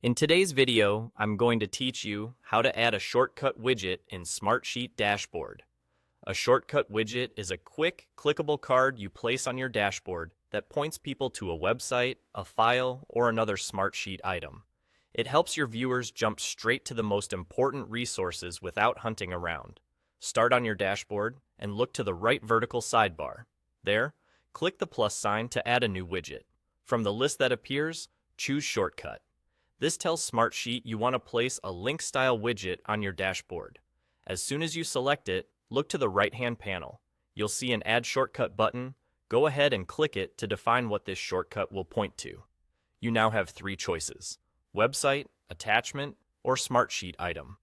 In today's video, I'm going to teach you how to add a shortcut widget in Smartsheet Dashboard. A shortcut widget is a quick, clickable card you place on your dashboard that points people to a website, a file, or another Smartsheet item. It helps your viewers jump straight to the most important resources without hunting around. Start on your dashboard and look to the right vertical sidebar. There, click the plus sign to add a new widget. From the list that appears, choose Shortcut. This tells Smartsheet you want to place a link-style widget on your dashboard. As soon as you select it, look to the right-hand panel. You'll see an Add Shortcut button. Go ahead and click it to define what this shortcut will point to. You now have three choices: website, attachment, or Smartsheet item.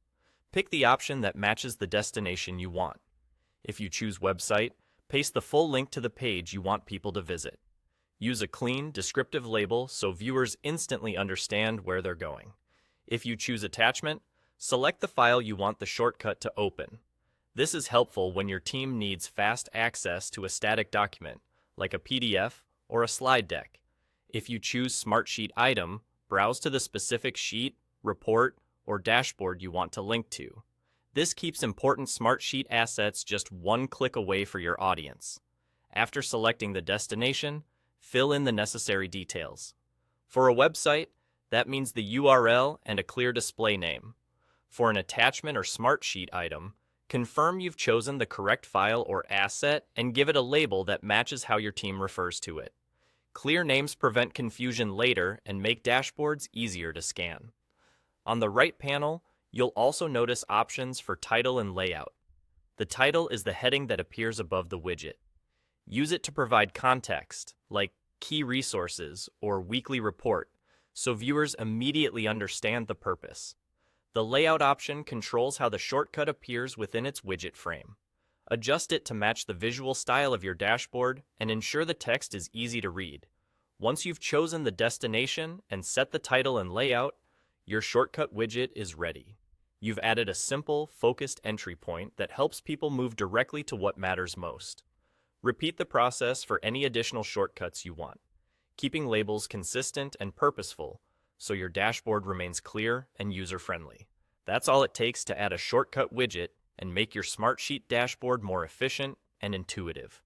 Pick the option that matches the destination you want. If you choose website, paste the full link to the page you want people to visit. Use a clean, descriptive label so viewers instantly understand where they're going. If you choose attachment, select the file you want the shortcut to open. This is helpful when your team needs fast access to a static document, like a PDF or a slide deck. If you choose Smartsheet item, browse to the specific sheet, report, or dashboard you want to link to. This keeps important Smartsheet assets just one click away for your audience. After selecting the destination, fill in the necessary details. For a website, that means the URL and a clear display name. For an attachment or Smartsheet item, confirm you've chosen the correct file or asset and give it a label that matches how your team refers to it. Clear names prevent confusion later and make dashboards easier to scan. On the right panel, you'll also notice options for title and layout. The title is the heading that appears above the widget. Use it to provide context, like key resources or weekly report, so viewers immediately understand the purpose. The layout option controls how the shortcut appears within its widget frame. Adjust it to match the visual style of your dashboard and ensure the text is easy to read. Once you've chosen the destination and set the title and layout, your shortcut widget is ready. You've added a simple, focused entry point that helps people move directly to what matters most. Repeat the process for any additional shortcuts you want, keeping labels consistent and purposeful so your dashboard remains clear and user-friendly. That's all it takes to add a shortcut widget and make your Smartsheet dashboard more efficient and intuitive.